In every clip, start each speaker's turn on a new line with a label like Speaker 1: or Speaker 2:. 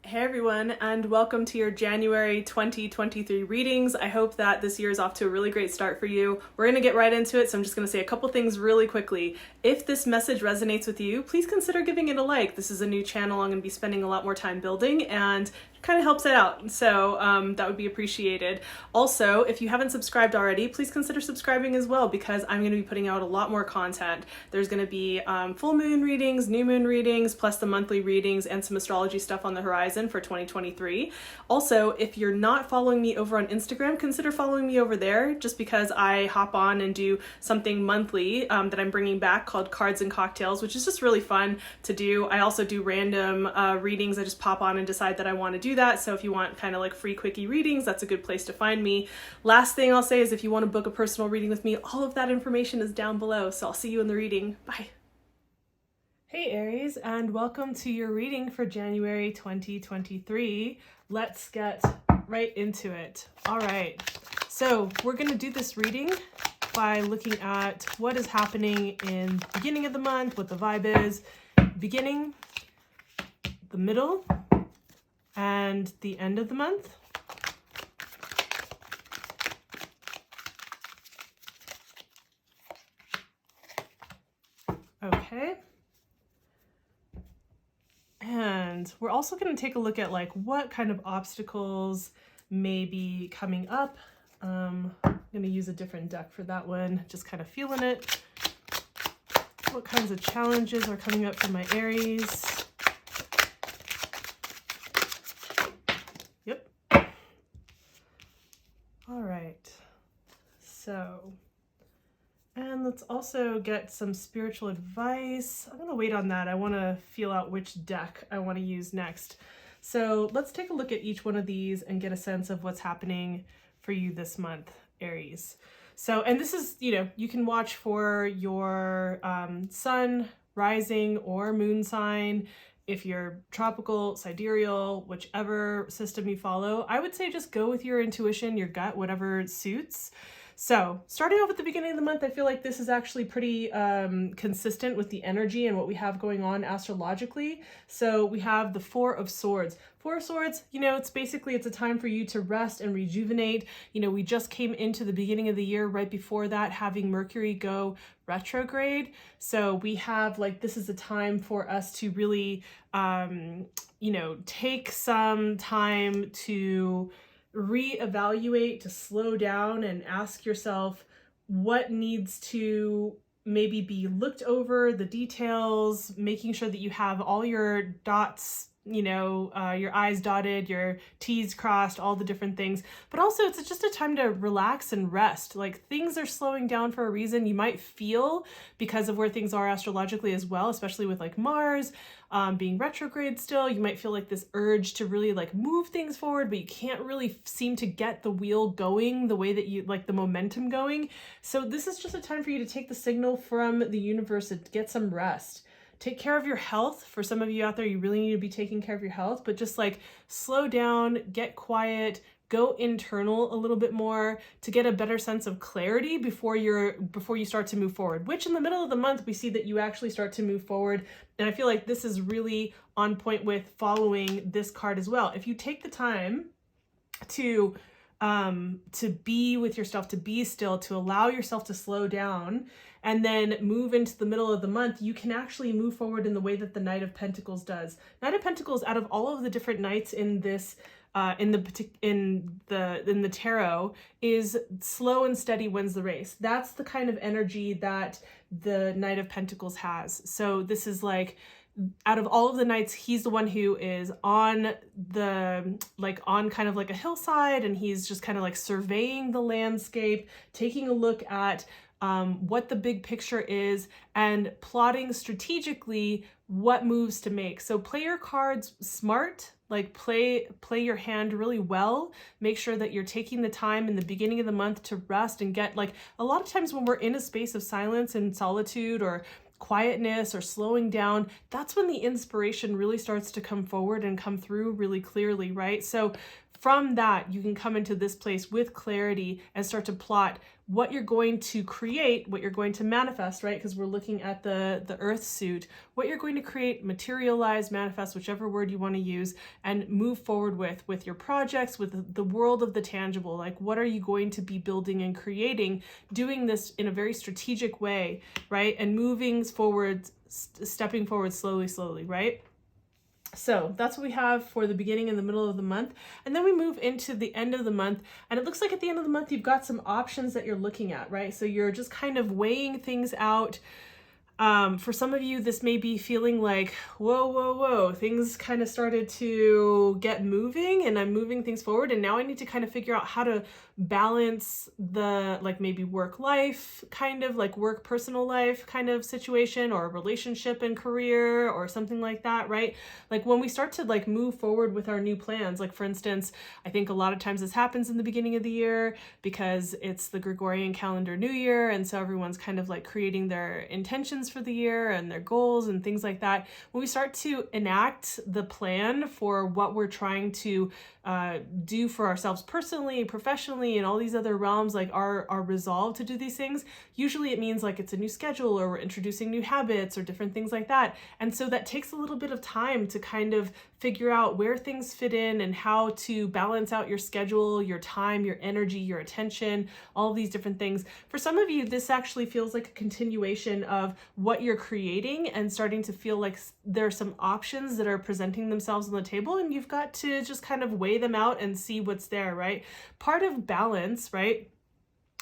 Speaker 1: Hey everyone, and welcome to your January 2023 readings. I hope that this year is off to a really great start for you. We're going to get right into it, so I'm just going to say a couple things really quickly. If this message resonates with you, please consider giving it a like. This is a new channel I'm going to be spending a lot more time building, and it kind of helps it out, so that would be appreciated. Also, if you haven't subscribed already, please consider subscribing as well, because I'm going to be putting out a lot more content. There's going to be full moon readings, new moon readings, plus the monthly readings and some astrology stuff on the horizon for 2023. Also, if you're not following me over on Instagram, consider following me over there, just because I hop on and do something monthly that I'm bringing back called Cards and Cocktails, which is just really fun to do. I also do random readings. I just pop on and decide that I want to do that. So if you want kind of like free quickie readings, that's a good place to find me. Last thing I'll say is if you want to book a personal reading with me, all of that information is down below. So I'll see you in the reading. Bye. Hey Aries, and welcome to your reading for January 2023. Let's get right into it. All right, so we're going to do this reading by looking at what is happening in the beginning of the month, what the vibe is, beginning, the middle, and the end of the month. Okay. And we're also going to take a look at like what kind of obstacles may be coming up. I'm going to use a different deck for that one, just kind of feeling it. What kinds of challenges are coming up for my Aries? Yep. All right. So, and let's also get some spiritual advice. I'm going to wait on that. I want to feel out which deck I want to use next. So let's take a look at each one of these and get a sense of what's happening for you this month, Aries. So, and this is, you can watch for your sun, rising, or moon sign. If you're tropical, sidereal, whichever system you follow, I would say just go with your intuition, your gut, whatever suits. So starting off at the beginning of the month, I feel like this is actually pretty consistent with the energy and what we have going on astrologically. So we have the Four of Swords. Four of Swords, it's a time for you to rest and rejuvenate. We just came into the beginning of the year right before that, having Mercury go retrograde. So we have this is a time for us to really, take some time to reevaluate, to slow down and ask yourself what needs to maybe be looked over, the details, making sure that you have all your dots, your I's dotted, your T's crossed, all the different things. But also it's just a time to relax and rest. Things are slowing down for a reason. You might feel, because of where things are astrologically as well, especially with Mars being retrograde still, you might feel this urge to really move things forward, but you can't really seem to get the wheel going the way that you the momentum going. So this is just a time for you to take the signal from the universe to get some rest. Take care of your health. For some of you out there, you really need to be taking care of your health, but just slow down, get quiet, go internal a little bit more to get a better sense of clarity before you start to move forward, which in the middle of the month, we see that you actually start to move forward. And I feel like this is really on point with following this card as well. If you take the time to be with yourself, to be still, to allow yourself to slow down and then move into the middle of the month, you can actually move forward in the way that the Knight of Pentacles does. Knight of Pentacles, out of all of the different knights in this in the tarot, is slow and steady wins the race. That's the kind of energy that the Knight of Pentacles has. So this is out of all of the knights, he's the one who is on the on kind of a hillside, and he's just kind of surveying the landscape, taking a look at what the big picture is and plotting strategically what moves to make. So play your cards smart, play your hand really well. Make sure that you're taking the time in the beginning of the month to rest and get a lot of times when we're in a space of silence and solitude or quietness or slowing down, that's when the inspiration really starts to come forward and come through really clearly, right? So from that, you can come into this place with clarity and start to plot what you're going to create, what you're going to manifest, right? Because we're looking at the earth suit, what you're going to create, materialize, manifest, whichever word you want to use, and move forward with your projects, with the world of the tangible. Like, what are you going to be building and creating, doing this in a very strategic way, right? And moving forward, stepping forward slowly, right? So that's what we have for the beginning and the middle of the month. And then we move into the end of the month. And it looks like at the end of the month, you've got some options that you're looking at, right? So you're just kind of weighing things out. For some of you, this may be feeling like, whoa, things kind of started to get moving and I'm moving things forward. And now I need to kind of figure out how to balance the, like, maybe work life, kind of like work personal life kind of situation, or relationship and career or something like that, right? Like when we start to like move forward with our new plans, like for instance, I think a lot of times this happens in the beginning of the year because it's the Gregorian calendar new year. And so everyone's kind of like creating their intentions for the year and their goals and things like that. When we start to enact the plan for what we're trying to do for ourselves personally, professionally, and all these other realms, like our resolve to do these things, usually it means like it's a new schedule or we're introducing new habits or different things like that. And so that takes a little bit of time to kind of figure out where things fit in and how to balance out your schedule, your time, your energy, your attention, all of these different things. For some of you, this actually feels like a continuation of what you're creating and starting to feel like there are some options that are presenting themselves on the table, and you've got to just kind of weigh them out and see what's there, right? Part of balance, right,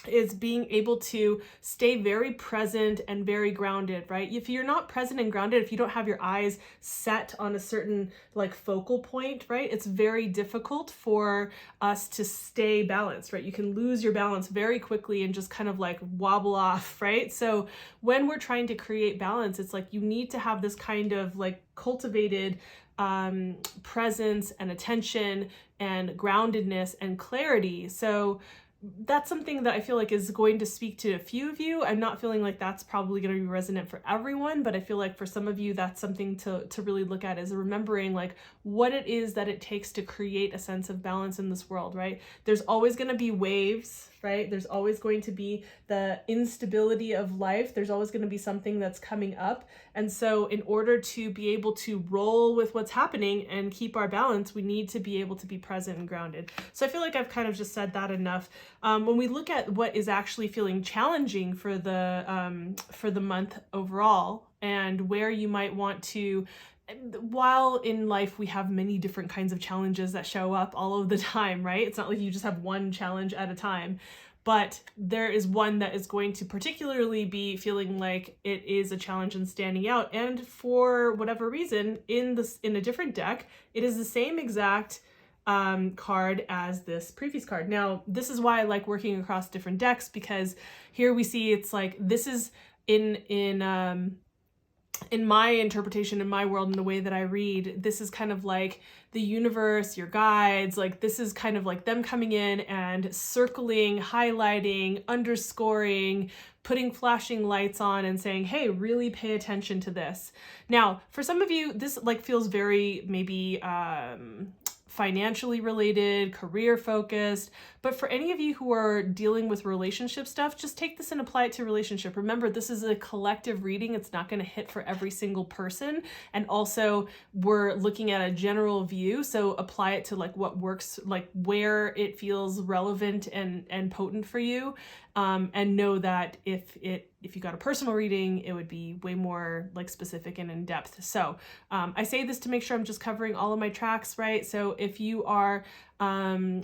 Speaker 1: is being able to stay very present and very grounded, right? If you're not present and grounded, if you don't have your eyes set on a certain like focal point, right, it's very difficult for us to stay balanced, right? You can lose your balance very quickly and just kind of like wobble off, right? So when we're trying to create balance, it's like you need to have this kind of like cultivated presence and attention and groundedness and clarity. So that's something that I feel like is going to speak to a few of you. I'm not feeling like that's probably going to be resonant for everyone, but I feel like for some of you, that's something to really look at, is remembering like what it is that it takes to create a sense of balance in this world, right? There's always going to be waves, right? There's always going to be the instability of life. There's always going to be something that's coming up. And so in order to be able to roll with what's happening and keep our balance, we need to be able to be present and grounded. So I feel like I've kind of just said that enough. When we look at what is actually feeling challenging for the month overall, and where you might want to, while in life we have many different kinds of challenges that show up all of the time, right? It's not like you just have one challenge at a time, but there is one that is going to particularly be feeling like it is a challenge and standing out. And for whatever reason, in a different deck, it is the same exact card as this previous card. Now, this is why I like working across different decks, because here we see it's like this is in my interpretation, in my world, in the way that I read, this is kind of like the universe, your guides, like this is kind of like them coming in and circling, highlighting, underscoring, putting flashing lights on and saying, hey, really pay attention to this. Now, for some of you, this like feels very maybe financially related, career focused. But for any of you who are dealing with relationship stuff, just take this and apply it to relationship. Remember, this is a collective reading. It's not going to hit for every single person. And also we're looking at a general view. So apply it to like what works, like where it feels relevant and potent for you. And know that if you got a personal reading, it would be way more like specific and in depth. So I say this to make sure I'm just covering all of my tracks, right? So if you are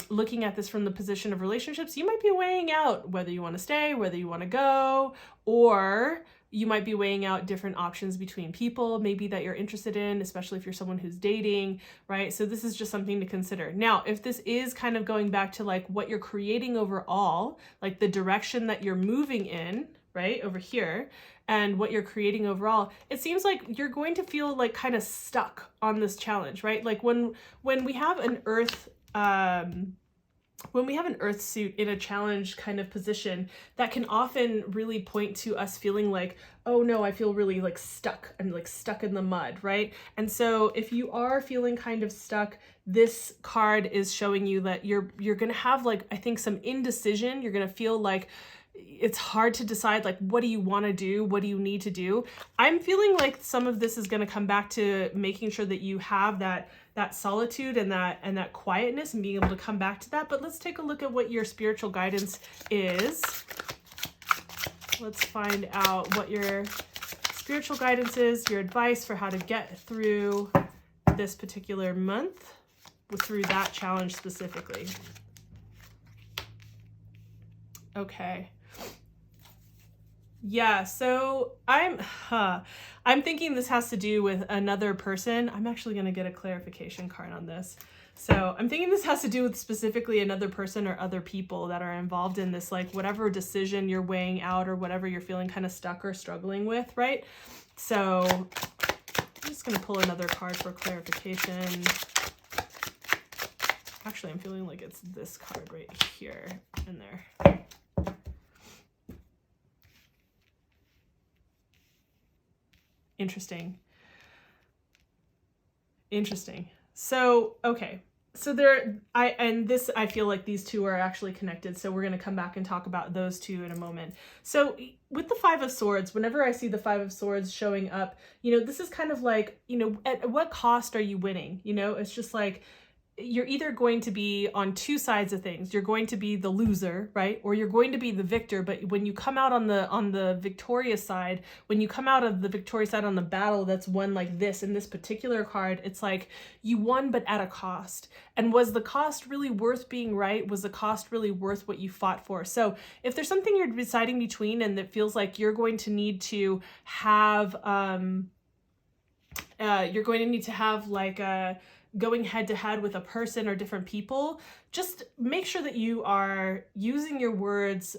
Speaker 1: looking at this from the position of relationships, you might be weighing out whether you want to stay, whether you want to go, or you might be weighing out different options between people maybe that you're interested in, especially if you're someone who's dating, right? So this is just something to consider. Now, if this is kind of going back to like what you're creating overall, like the direction that you're moving in, right, over here, and what you're creating overall, it seems like you're going to feel like kind of stuck on this challenge, right? Like when we have an earth suit in a challenge kind of position, that can often really point to us feeling like, oh no, I feel really like stuck. I'm like stuck in the mud, right? And so if you are feeling kind of stuck, this card is showing you that you're going to have like, I think, some indecision. You're going to feel like it's hard to decide, like, what do you want to do? What do you need to do? I'm feeling like some of this is going to come back to making sure that you have that solitude and that quietness and being able to come back to that. But let's take a look at what your spiritual guidance is. Let's find out what your spiritual guidance is, your advice for how to get through this particular month, through that challenge specifically. Okay. Yeah, so I'm thinking this has to do with another person. I'm actually going to get a clarification card on this. So I'm thinking this has to do with specifically another person or other people that are involved in this, like whatever decision you're weighing out or whatever you're feeling kind of stuck or struggling with, right? So I'm just going to pull another card for clarification. Actually, I'm feeling like it's this card right here and there. Interesting. So, okay. So I feel like these two are actually connected. So we're going to come back and talk about those two in a moment. So with the Five of Swords, whenever I see the Five of Swords showing up, this is kind of like, at what cost are you winning? It's just like, you're either going to be on two sides of things. You're going to be the loser, right? Or you're going to be the victor. But when you come out on the victorious side, when you come out of the victorious side on the battle that's won like this in this particular card, it's like you won but at a cost. And was the cost really worth being right? Was the cost really worth what you fought for? So if there's something you're deciding between and that feels like you're going to need to have like a going head to head with a person or different people, just make sure that you are using your words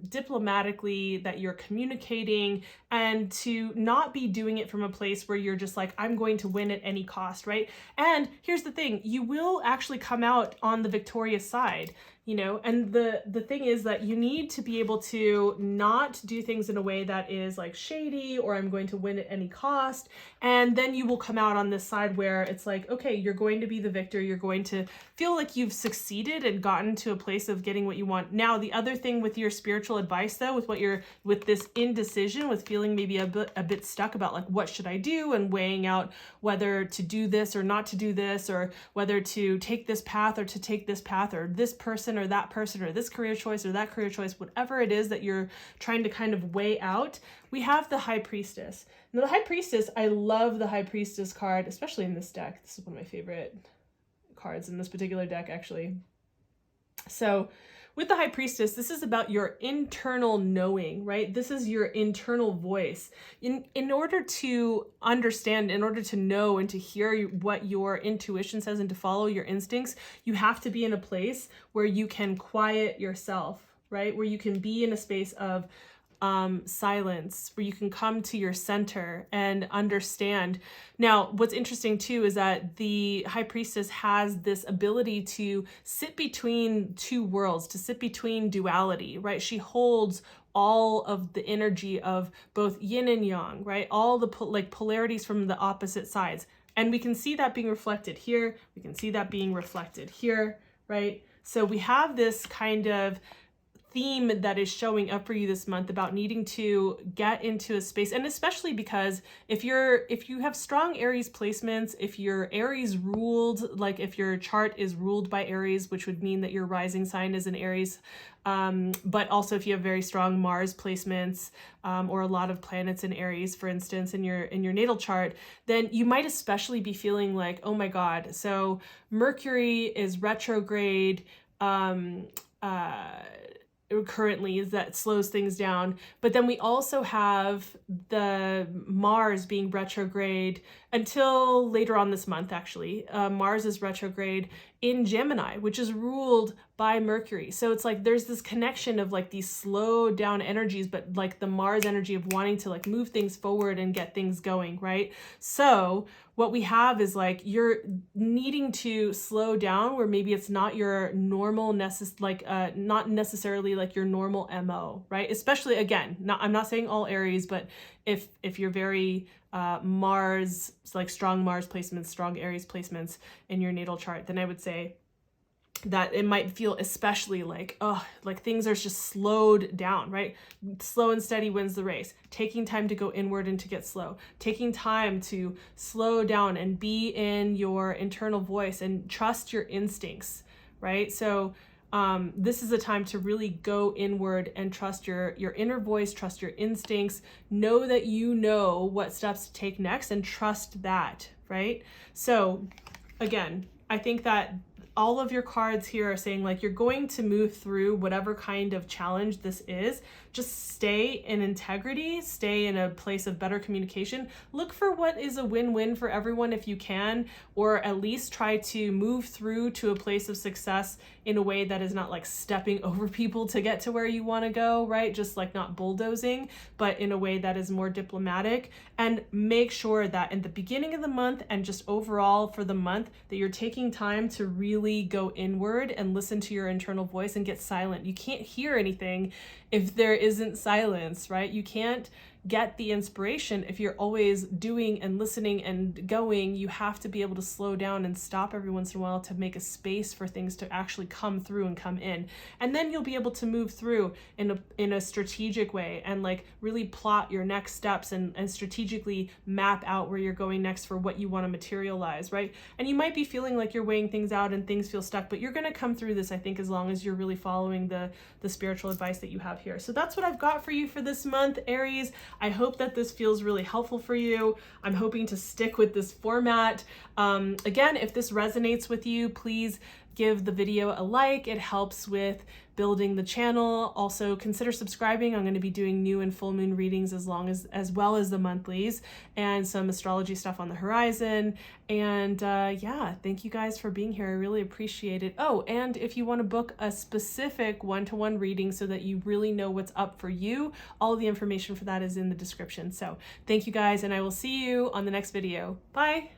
Speaker 1: diplomatically, that you're communicating, and to not be doing it from a place where you're just like, I'm going to win at any cost, right? And here's the thing, you will actually come out on the victorious side. And the thing is that you need to be able to not do things in a way that is like shady or I'm going to win at any cost. And then you will come out on this side where it's like, okay, you're going to be the victor. You're going to feel like you've succeeded and gotten to a place of getting what you want. Now, the other thing with your spiritual advice though, with this indecision, with feeling maybe a bit stuck about like, what should I do? And weighing out whether to do this or not to do this, or whether to take this path or to take this path, or this person or that person, or this career choice or that career choice, whatever it is that you're trying to kind of weigh out, we have the High Priestess. Now the High Priestess, I love the High Priestess card, especially in this deck. This is one of my favorite cards in this particular deck, actually. So with the High Priestess, this is about your internal knowing, right? This is your internal voice. In order to understand, in order to know and to hear what your intuition says and to follow your instincts, you have to be in a place where you can quiet yourself, right? Where you can be in a space of silence, where you can come to your center and understand. Now, what's interesting too is that the High Priestess has this ability to sit between two worlds, to sit between duality, right? She holds all of the energy of both yin and yang, right? All the polarities from the opposite sides. And we can see that being reflected here. We can see that being reflected here, right? So we have this kind of theme that is showing up for you this month about needing to get into a space, and especially because if you have strong Aries placements, if your Aries ruled, like if your chart is ruled by Aries, which would mean that your rising sign is an Aries, but also if you have very strong Mars placements, or a lot of planets in Aries, for instance, in your natal chart, then you might especially be feeling like, oh my God, so Mercury is retrograde, currently, is that slows things down. But then we also have the Mars being retrograde until later on this month, actually. Mars is retrograde in Gemini, which is ruled by Mercury. So it's like there's this connection of like these slow down energies, but like the Mars energy of wanting to like move things forward and get things going, right? So what we have is like you're needing to slow down where maybe it's not your normal not necessarily like your normal MO, right? Especially, again, I'm not saying all Aries, but if you're very Mars, like strong Mars placements, strong Aries placements in your natal chart, then I would say that it might feel especially like, oh, like things are just slowed down, right? Slow and steady wins the race. Taking time to go inward and to get slow. Taking time to slow down and be in your internal voice and trust your instincts, right? So this is a time to really go inward and trust your inner voice, trust your instincts, know that you know what steps to take next and trust that, right? So again, I think that all of your cards here are saying like you're going to move through whatever kind of challenge this is. Just stay in integrity, stay in a place of better communication. Look for what is a win-win for everyone if you can, or at least try to move through to a place of success in a way that is not like stepping over people to get to where you want to go, right? Just like not bulldozing, but in a way that is more diplomatic. And make sure that in the beginning of the month and just overall for the month that you're taking time to really go inward and listen to your internal voice and get silent. You can't hear anything if there isn't silence, right? You can't get the inspiration if you're always doing and listening and going. You have to be able to slow down and stop every once in a while to make a space for things to actually come through and come in. And then you'll be able to move through in a strategic way and like really plot your next steps and strategically map out where you're going next for what you want to materialize, right? And you might be feeling like you're weighing things out and things feel stuck, but you're going to come through this, I think, as long as you're really following the spiritual advice that you have here. So that's what I've got for you for this month, Aries. I hope that this feels really helpful for you. I'm hoping to stick with this format. Again, if this resonates with you, please give the video a like. It helps with building the channel. Also consider subscribing. I'm going to be doing new and full moon readings as well as the monthlies and some astrology stuff on the horizon. And yeah, thank you guys for being here. I really appreciate it. Oh, and if you want to book a specific one-to-one reading so that you really know what's up for you, all the information for that is in the description. So thank you guys, and I will see you on the next video. Bye.